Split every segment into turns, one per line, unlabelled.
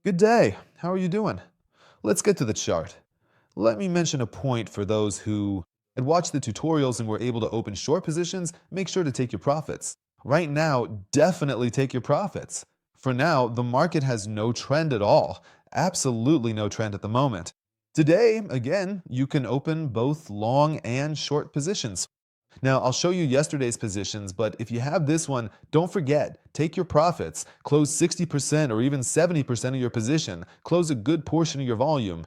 Good day. How are you doing? Let's get to the chart. Let me mention a point for those who had watched the tutorials and were able to open short positions. Make sure to take your profits. Right now, definitely take your profits. For now, the market has no trend at all. Absolutely no trend at the moment. Today, again, you can open both long and short positions. Now, I'll show you yesterday's positions, but if you have this one, don't forget, take your profits, close 60% or even 70% of your position, close a good portion of your volume.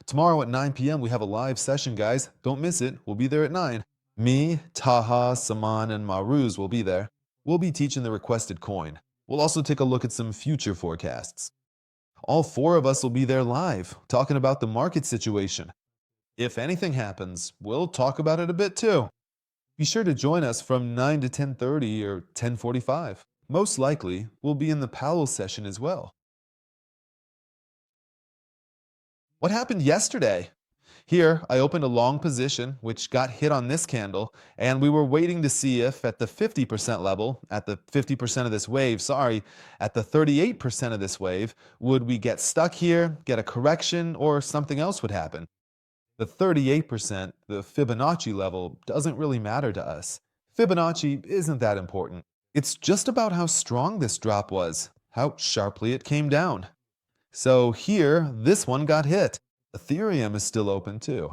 Tomorrow at 9 p.m., we have a live session, guys. Don't miss it. We'll be there at 9. Me, Taha, Saman, and Maruz will be there. We'll be teaching the requested coin. We'll also take a look at some future forecasts. All four of us will be there live, talking about the market situation. If anything happens, we'll talk about it a bit too. Be sure to join us from 9 to 10:30 or 10:45. Most likely, we'll be in the Powell session as well. What happened yesterday? Here, I opened a long position, which got hit on this candle, and we were waiting to see if at the 50% level, at the 50% of this wave, at the 38% of this wave, would we get stuck here, get a correction, or something else would happen. The 38%, the Fibonacci level, doesn't really matter to us. Fibonacci isn't that important. It's just about how strong this drop was, how sharply it came down. So here, this one got hit. Ethereum is still open too.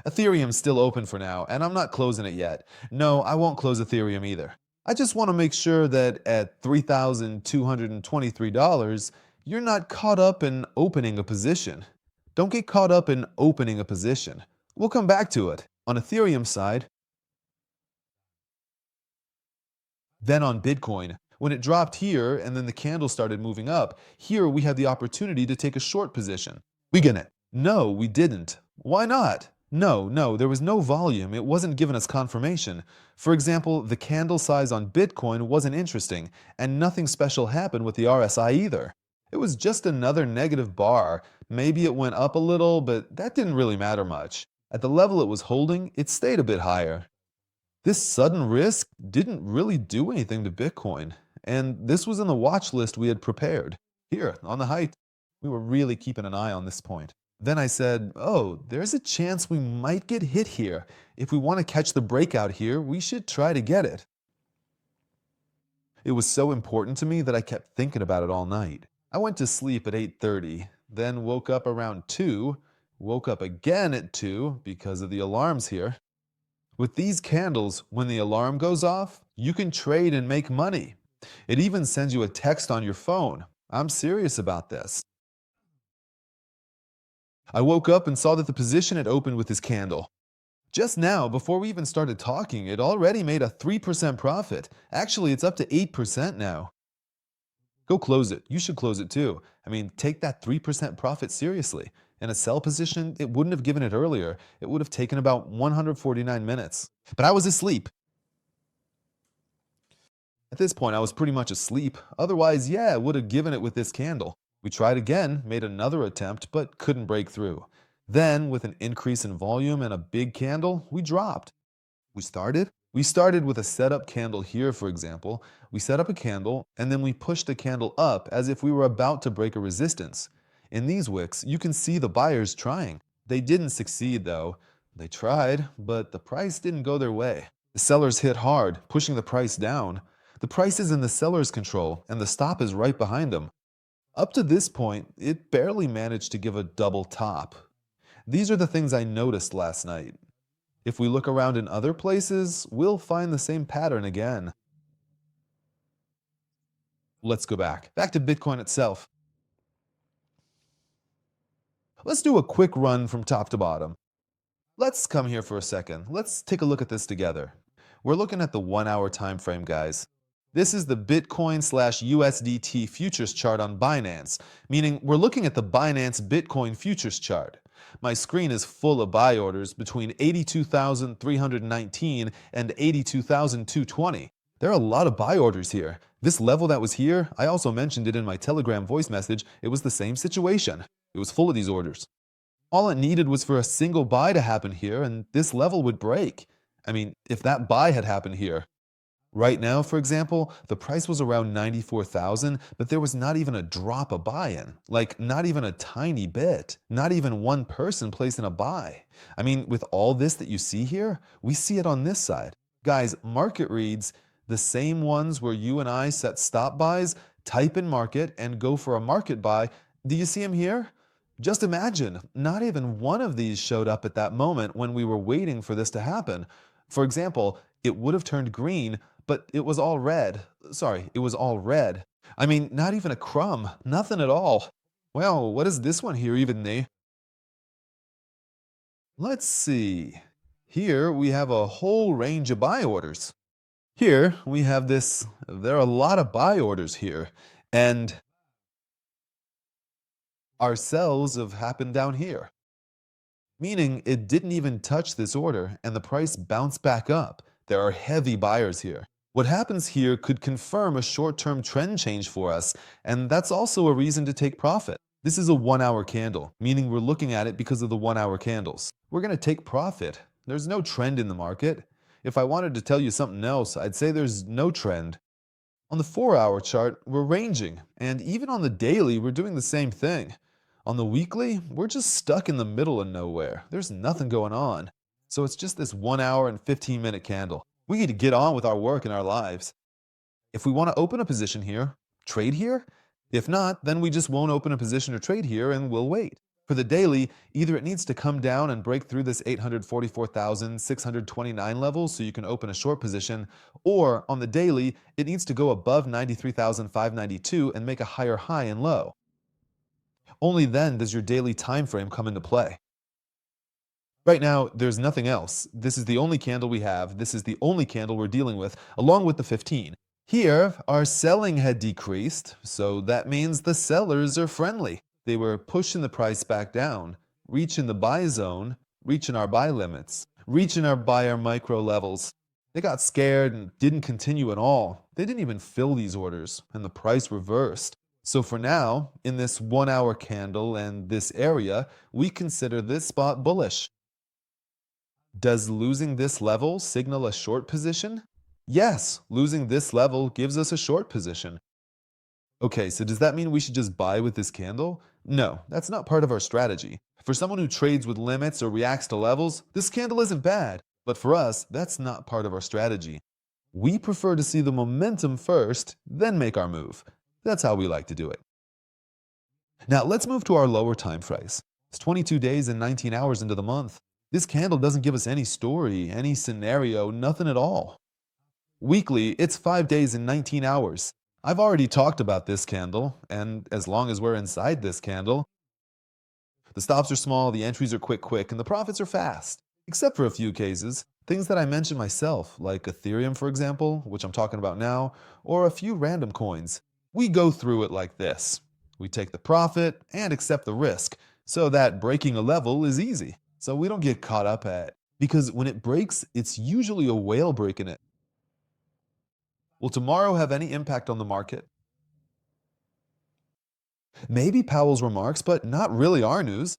Ethereum's still open for now, and I'm not closing it yet. No, I won't close Ethereum either. I just want to make sure that at $3,223, you're not caught up in opening a position. Don't get caught up in opening a position. We'll come back to it. On Ethereum side, then on Bitcoin, when it dropped here and then the candle started moving up, here we had the opportunity to take a short position. We get it. No, we didn't. Why not? No, there was no volume. It wasn't giving us confirmation. For example, the candle size on Bitcoin wasn't interesting, and nothing special happened with the RSI either. It was just another negative bar. Maybe it went up a little, but that didn't really matter much. At the level it was holding, it stayed a bit higher. This sudden risk didn't really do anything to Bitcoin, and this was in the watch list we had prepared. Here, on the height, we were really keeping an eye on this point. Then I said, oh, there's a chance we might get hit here. If we want to catch the breakout here, we should try to get it. It was so important to me that I kept thinking about it all night. I went to sleep at 8:30, then woke up around 2, woke up again at 2 because of the alarms here. With these candles, when the alarm goes off, you can trade and make money. It even sends you a text on your phone. I'm serious about this. I woke up and saw that the position had opened with this candle. Just now, before we even started talking, it already made a 3% profit. Actually, it's up to 8% now. Go close it. You should close it too. I mean, take that 3% profit seriously. In a sell position, it wouldn't have given it earlier. It would have taken about 149 minutes. But I was asleep. At this point, I was pretty much asleep. Otherwise, yeah, it would have given it with this candle. We tried again, made another attempt, but couldn't break through. Then, with an increase in volume and a big candle, we dropped. We started with a setup candle here, for example. We set up a candle, and then we pushed the candle up as if we were about to break a resistance. In these wicks, you can see the buyers trying. They didn't succeed, though. They tried, but the price didn't go their way. The sellers hit hard, pushing the price down. The price is in the seller's control, and the stop is right behind them. Up to this point, it barely managed to give a double top. These are the things I noticed last night. If we look around in other places, we'll find the same pattern again. Let's go back to Bitcoin itself. Let's do a quick run from top to bottom. Let's come here for a second. Let's take a look at this together. We're looking at the 1 hour time frame, guys. This is the Bitcoin/USDT futures chart on Binance, meaning we're looking at the Binance Bitcoin futures chart. My screen is full of buy orders between 82,319 and 82,220. There are a lot of buy orders here. This level that was here, I also mentioned it in my Telegram voice message, it was the same situation. It was full of these orders. All it needed was for a single buy to happen here and this level would break. I mean, if that buy had happened here, Right now, for example, the price was around 94,000, but there was not even a drop of buy-in. Like, not even a tiny bit. Not even one person placing a buy. I mean, with all this that you see here, we see it on this side. Guys, market reads, the same ones where you and I set stop buys, type in market, and go for a market buy. Do you see them here? Just imagine, not even one of these showed up at that moment when we were waiting for this to happen. For example, it would have turned green, but it was all red. Sorry, it was all red. I mean, not even a crumb, nothing at all. Well, what is this one here even, Nate? Let's see. Here we have a whole range of buy orders. Here we have this, there are a lot of buy orders here. And our sells have happened down here, meaning it didn't even touch this order and the price bounced back up. There are heavy buyers here. What happens here could confirm a short-term trend change for us, and that's also a reason to take profit. This is a 1-hour candle, meaning we're looking at it because of the 1-hour candles. We're going to take profit. There's no trend in the market. If I wanted to tell you something else, I'd say there's no trend. On the 4-hour chart, we're ranging, and even on the daily, we're doing the same thing. On the weekly, we're just stuck in the middle of nowhere. There's nothing going on. So it's just this 1 hour and 15-minute candle. We need to get on with our work and our lives. If we want to open a position here, trade here. If not, then we just won't open a position or trade here and we'll wait. For the daily, either it needs to come down and break through this 844,629 level so you can open a short position, or on the daily, it needs to go above 93,592 and make a higher high and low. Only then does your daily time frame come into play. Right now, there's nothing else. This is the only candle we have. This is the only candle we're dealing with, along with the 15. Here, our selling had decreased, so that means the sellers are friendly. They were pushing the price back down, reaching the buy zone, reaching our buy limits, reaching our buyer micro levels. They got scared and didn't continue at all. They didn't even fill these orders, and the price reversed. So for now, in this 1-hour candle and this area, we consider this spot bullish. Does losing this level signal a short position? Yes, losing this level gives us a short position. Okay, so does that mean we should just buy with this candle? No, that's not part of our strategy. For someone who trades with limits or reacts to levels, this candle isn't bad. But for us, that's not part of our strategy. We prefer to see the momentum first, then make our move. That's how we like to do it. Now let's move to our lower time frames. It's 22 days and 19 hours into the month. This candle doesn't give us any story, any scenario, nothing at all. Weekly, it's 5 days and 19 hours. I've already talked about this candle, and as long as we're inside this candle, the stops are small, the entries are quick, and the profits are fast. Except for a few cases, things that I mentioned myself, like Ethereum, for example, which I'm talking about now, or a few random coins. We go through it like this. We take the profit and accept the risk, so that breaking a level is easy. So we don't get caught up at it. Because when it breaks, it's usually a whale breaking it. Will tomorrow have any impact on the market? Maybe Powell's remarks, but not really our news.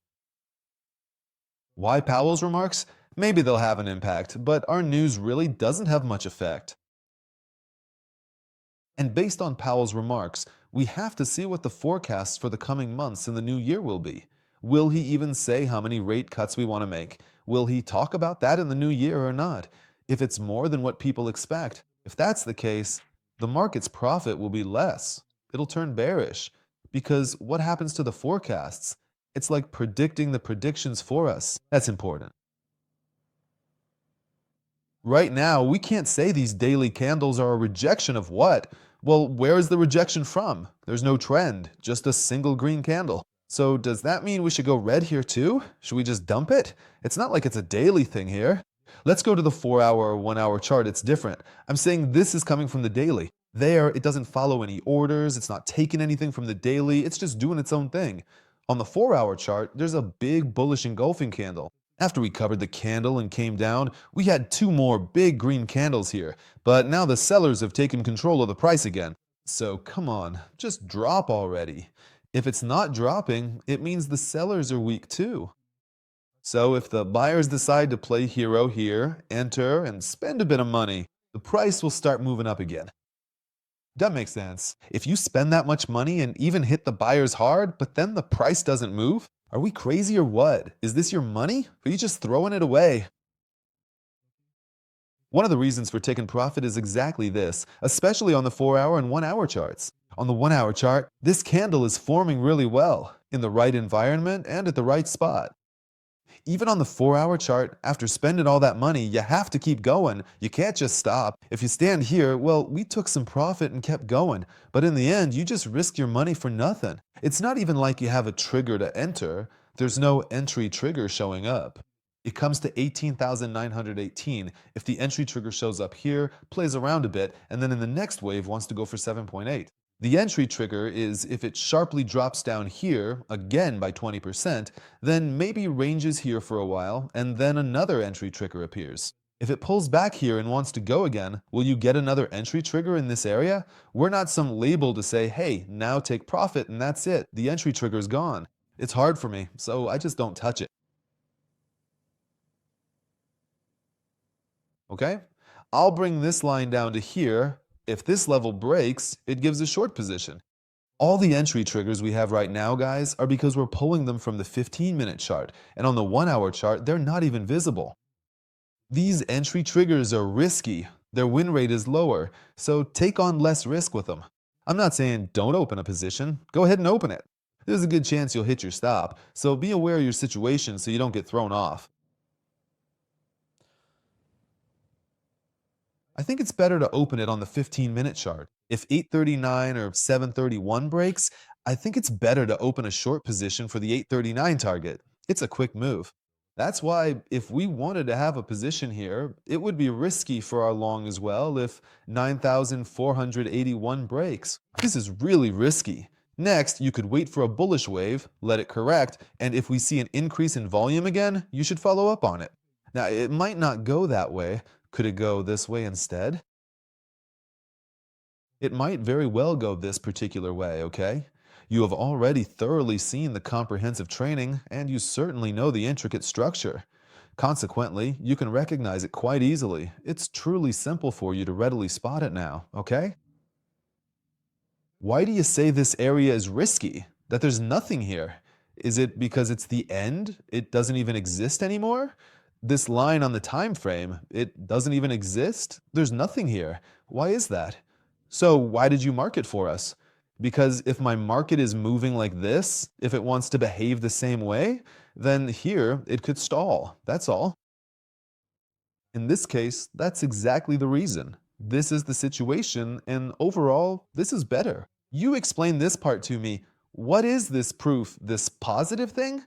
Why Powell's remarks? Maybe they'll have an impact, but our news really doesn't have much effect. And based on Powell's remarks, we have to see what the forecasts for the coming months and the new year will be. Will he even say how many rate cuts we want to make? Will he talk about that in the new year or not? If it's more than what people expect, if that's the case, the market's profit will be less. It'll turn bearish. Because what happens to the forecasts? It's like predicting the predictions for us. That's important. Right now, we can't say these daily candles are a rejection of what? Well, where is the rejection from? There's no trend, just a single green candle. So does that mean we should go red here too? Should we just dump it? It's not like it's a daily thing here. Let's go to the 4-hour or 1-hour chart. It's different. I'm saying this is coming from the daily. There, it doesn't follow any orders. It's not taking anything from the daily. It's just doing its own thing. On the 4-hour chart, there's a big bullish engulfing candle. After we covered the candle and came down, we had 2 more big green candles here. But now the sellers have taken control of the price again. So come on, just drop already. If it's not dropping, it means the sellers are weak too. So if the buyers decide to play hero here, enter, and spend a bit of money, the price will start moving up again. That makes sense. If you spend that much money and even hit the buyers hard, but then the price doesn't move, are we crazy or what? Is this your money? Or are you just throwing it away? One of the reasons for taking profit is exactly this, especially on the 4-hour and 1-hour charts. On the 1-hour chart, this candle is forming really well, in the right environment and at the right spot. Even on the 4-hour chart, after spending all that money, you have to keep going. You can't just stop. If you stand here, well, we took some profit and kept going. But in the end, you just risked your money for nothing. It's not even like you have a trigger to enter. There's no entry trigger showing up. It comes to 18,918 if the entry trigger shows up here, plays around a bit, and then in the next wave wants to go for 7.8. The entry trigger is if it sharply drops down here, again by 20%, then maybe ranges here for a while, and then another entry trigger appears. If it pulls back here and wants to go again, will you get another entry trigger in this area? We're not some label to say, hey, now take profit and that's it, the entry trigger is gone. It's hard for me, so I just don't touch it. Okay? I'll bring this line down to here. If this level breaks, it gives a short position. All the entry triggers we have right now, guys, are because we're pulling them from the 15-minute chart, and on the 1-hour chart, they're not even visible. These entry triggers are risky. Their win rate is lower, so take on less risk with them. I'm not saying don't open a position. Go ahead and open it. There's a good chance you'll hit your stop, so be aware of your situation so you don't get thrown off. I think it's better to open it on the 15-minute chart. If 839 or 731 breaks, I think it's better to open a short position for the 839 target. It's a quick move. That's why if we wanted to have a position here, it would be risky for our long as well if 9,481 breaks. This is really risky. Next, you could wait for a bullish wave, let it correct, and if we see an increase in volume again, you should follow up on it. Now, it might not go that way. Could it go this way instead? It might very well go this particular way, okay? You have already thoroughly seen the comprehensive training, and you certainly know the intricate structure. Consequently, you can recognize it quite easily. It's truly simple for you to readily spot it now, okay? Why do you say this area is risky? That there's nothing here? Is it because it's the end? It doesn't even exist anymore? This line on the time frame, it doesn't even exist? There's nothing here. Why is that? So why did you mark it for us? Because if my market is moving like this, if it wants to behave the same way, then here it could stall. That's all. In this case, that's exactly the reason. This is the situation, and overall, this is better. You explain this part to me. What is this proof, this positive thing?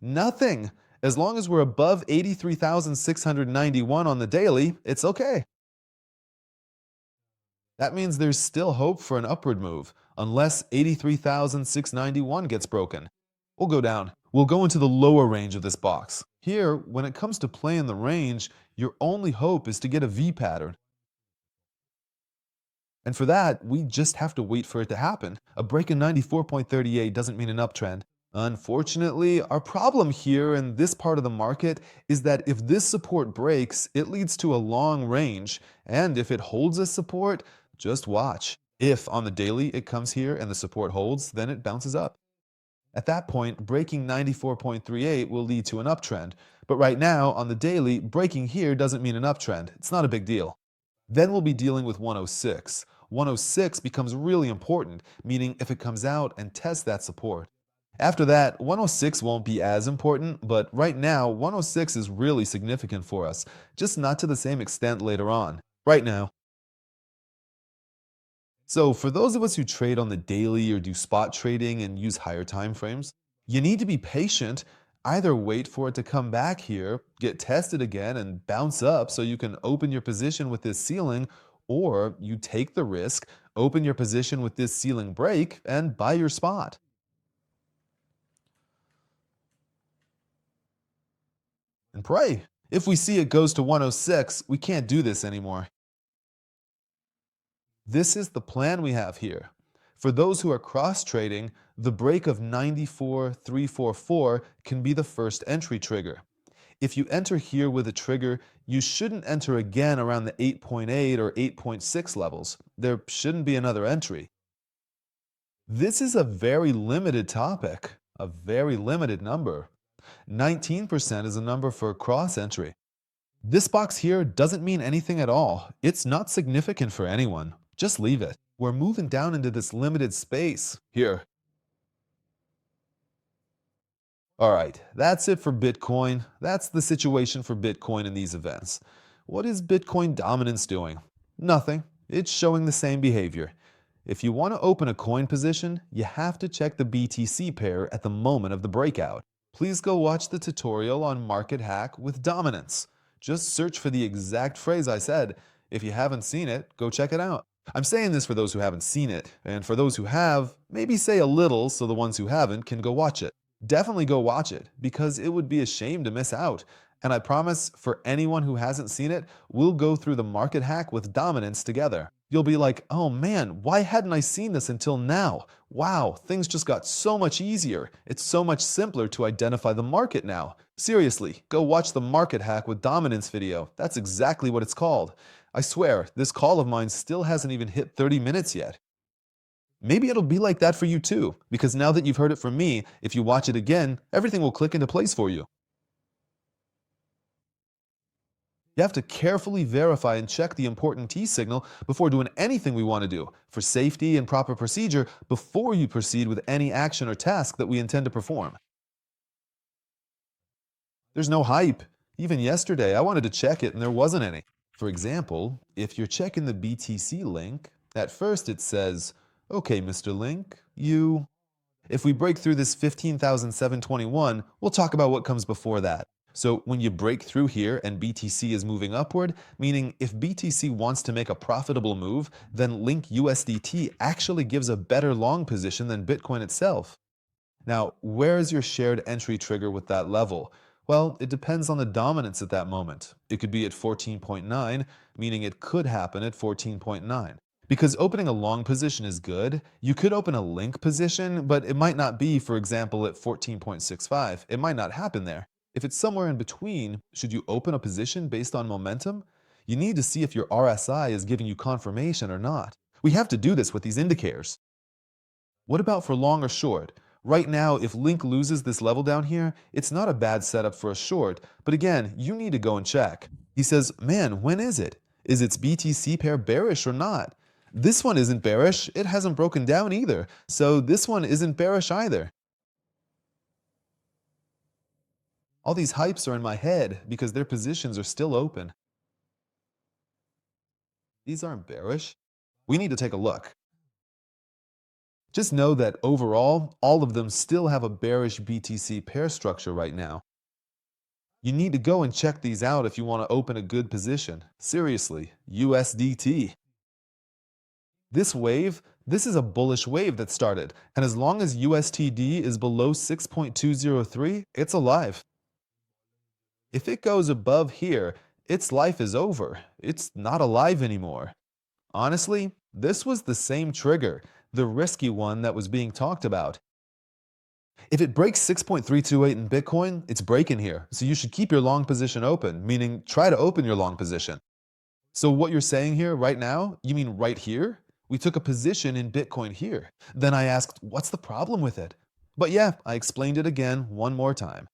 Nothing. As long as we're above 83,691 on the daily, it's okay. That means there's still hope for an upward move, unless 83,691 gets broken. We'll go down. We'll go into the lower range of this box. Here, when it comes to playing the range, your only hope is to get a V pattern. And for that, we just have to wait for it to happen. A break in 94.38 doesn't mean an uptrend. Unfortunately, our problem here in this part of the market is that if this support breaks, it leads to a long range, and if it holds this support, just watch. If on the daily it comes here and the support holds, then it bounces up. At that point, breaking 94.38 will lead to an uptrend, but right now, on the daily, breaking here doesn't mean an uptrend. It's not a big deal. Then we'll be dealing with 106. 106 becomes really important, meaning if it comes out and tests that support. After that, 106 won't be as important, but right now, 106 is really significant for us, just not to the same extent later on. Right now. So for those of us who trade on the daily or do spot trading and use higher time frames, you need to be patient. Either wait for it to come back here, get tested again, and bounce up so you can open your position with this ceiling, or you take the risk, open your position with this ceiling break, and buy your spot. And pray. If we see it goes to 106, we can't do this anymore. This is the plan we have here. For those who are cross-trading, the break of 94,344 can be the first entry trigger. If you enter here with a trigger, you shouldn't enter again around the 8.8 or 8.6 levels. There shouldn't be another entry. This is a very limited topic, a very limited number. 19% is a number for cross entry. This box here doesn't mean anything at all. It's not significant for anyone. Just leave it. We're moving down into this limited space here. All right, that's it for Bitcoin. That's the situation for Bitcoin in these events. What is Bitcoin dominance doing? Nothing. It's showing the same behavior. If you want to open a coin position, you have to check the BTC pair at the moment of the breakout. Please go watch the tutorial on market hack with dominance. Just search for the exact phrase I said. If you haven't seen it, go check it out. I'm saying this for those who haven't seen it, and for those who have, maybe say a little so the ones who haven't can go watch it. Definitely go watch it, because it would be a shame to miss out. And I promise, for anyone who hasn't seen it, we'll go through the market hack with dominance together. You'll be like, oh man, why hadn't I seen this until now? Wow, things just got so much easier. It's so much simpler to identify the market now. Seriously, go watch the market hack with dominance video. That's exactly what it's called. I swear, this call of mine still hasn't even hit 30 minutes yet. Maybe it'll be like that for you too, because now that you've heard it from me, if you watch it again, everything will click into place for you. You have to carefully verify and check the important T signal before doing anything we want to do, for safety and proper procedure before you proceed with any action or task that we intend to perform. There's no hype. Even yesterday, I wanted to check it and there wasn't any. For example, if you're checking the BTC link, at first it says, okay, Mr. Link, if we break through this 15,721, we'll talk about what comes before that. So when you break through here and BTC is moving upward, meaning if BTC wants to make a profitable move, then Link USDT actually gives a better long position than Bitcoin itself. Now, where is your shared entry trigger with that level? Well, it depends on the dominance at that moment. It could be at 14.9, meaning it could happen at 14.9. Because opening a long position is good, you could open a link position, but it might not be, for example, at 14.65. It might not happen there. If it's somewhere in between, should you open a position based on momentum? You need to see if your RSI is giving you confirmation or not. We have to do this with these indicators. What about for long or short? Right now, if Link loses this level down here, it's not a bad setup for a short, but again, you need to go and check. He says, man, when is it? Is its BTC pair bearish or not? This one isn't bearish, it hasn't broken down either, so this one isn't bearish either. All these hypes are in my head because their positions are still open. These aren't bearish. We need to take a look. Just know that overall, all of them still have a bearish BTC pair structure right now. You need to go and check these out if you want to open a good position. Seriously, USDT. This wave, this is a bullish wave that started, and as long as USTD is below 6.203, it's alive. If it goes above here, its life is over. It's not alive anymore. Honestly, this was the same trigger, the risky one that was being talked about. If it breaks 6.328 in Bitcoin, it's breaking here, so you should keep your long position open, meaning try to open your long position. So what you're saying here right now, you mean right here? We took a position in Bitcoin here. Then I asked, what's the problem with it? But yeah, I explained it again one more time.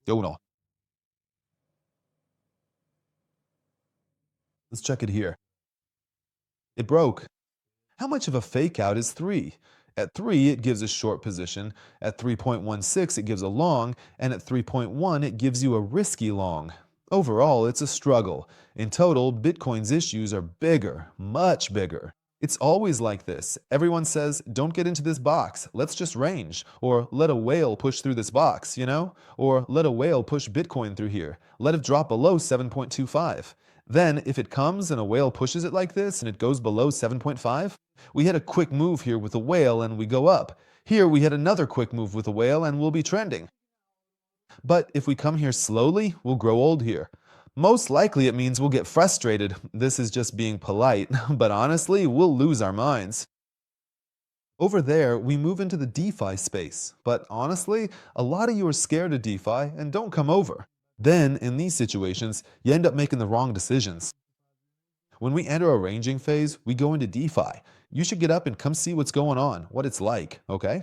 Yo no. Let's check it here. It broke. How much of a fake out is 3? At 3, it gives a short position. At 3.16, it gives a long. And at 3.1, it gives you a risky long. Overall, it's a struggle. In total, Bitcoin's issues are bigger, much bigger. It's always like this. Everyone says, don't get into this box, let's just range. Or let a whale push through this box, you know? Or let a whale push Bitcoin through here. Let it drop below 7.25. Then, if it comes and a whale pushes it like this and it goes below 7.5, we hit a quick move here with a whale and we go up. Here we hit another quick move with a whale and we'll be trending. But if we come here slowly, we'll grow old here. Most likely it means we'll get frustrated. This is just being polite, but honestly, we'll lose our minds. Over there, we move into the DeFi space, but honestly, a lot of you are scared of DeFi and don't come over. Then, in these situations, you end up making the wrong decisions. When we enter a ranging phase, we go into DeFi. You should get up and come see what's going on, what it's like, okay?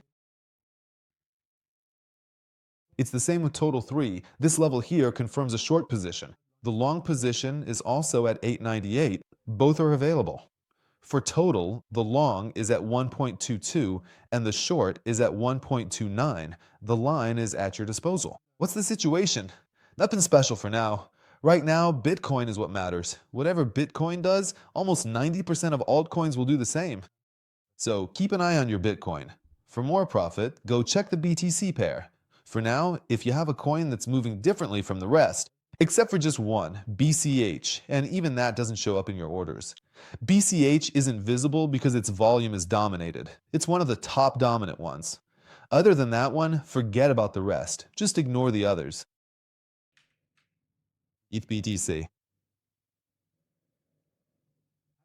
It's the same with total 3. This level here confirms a short position. The long position is also at 898. Both are available. For total, the long is at 1.22 and the short is at 1.29. The line is at your disposal. What's the situation? Nothing special for now. Right now, Bitcoin is what matters. Whatever Bitcoin does, almost 90% of altcoins will do the same. So keep an eye on your Bitcoin. For more profit, go check the BTC pair. For now, if you have a coin that's moving differently from the rest, except for just one, BCH, and even that doesn't show up in your orders. BCH isn't visible because its volume is dominated. It's one of the top dominant ones. Other than that one, forget about the rest. Just ignore the others. ETH BTC.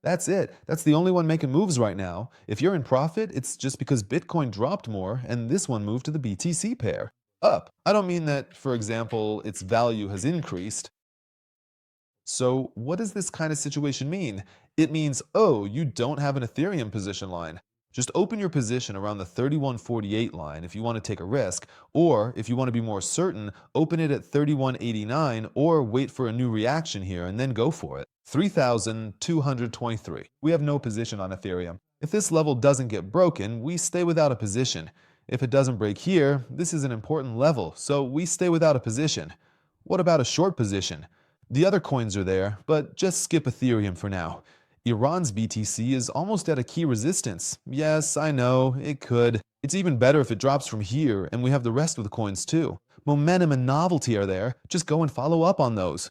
That's it. That's the only one making moves right now. If you're in profit, it's just because Bitcoin dropped more and this one moved to the BTC pair. Up. I don't mean that, for example, its value has increased. So what does this kind of situation mean? It means, oh, you don't have an Ethereum position line. Just open your position around the 3148 line if you want to take a risk, or if you want to be more certain, open it at 3189 or wait for a new reaction here and then go for it. 3223. We have no position on Ethereum. If this level doesn't get broken, we stay without a position. If it doesn't break here, this is an important level, so we stay without a position. What about a short position? The other coins are there, but just skip Ethereum for now. Iran's BTC is almost at a key resistance. Yes, I know, it could. It's even better if it drops from here, and we have the rest of the coins too. Momentum and novelty are there. Just go and follow up on those.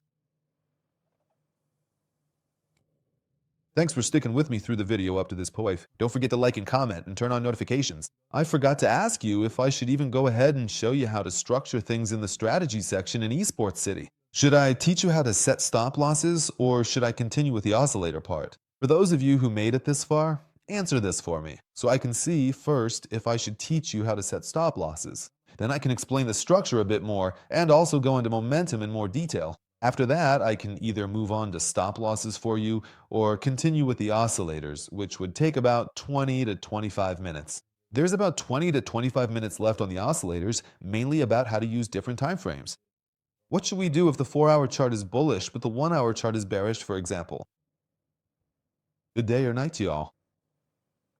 Thanks for sticking with me through the video up to this point. Don't forget to like and comment and turn on notifications. I forgot to ask you if I should even go ahead and show you how to structure things in the strategy section in Esports City. Should I teach you how to set stop losses, or should I continue with the oscillator part? For those of you who made it this far, answer this for me, so I can see first if I should teach you how to set stop losses. Then I can explain the structure a bit more and also go into momentum in more detail. After that, I can either move on to stop losses for you or continue with the oscillators, which would take about 20 to 25 minutes. There's about 20 to 25 minutes left on the oscillators, mainly about how to use different time frames. What should we do if the 4-hour chart is bullish but the 1-hour chart is bearish, for example? Good day or night to y'all.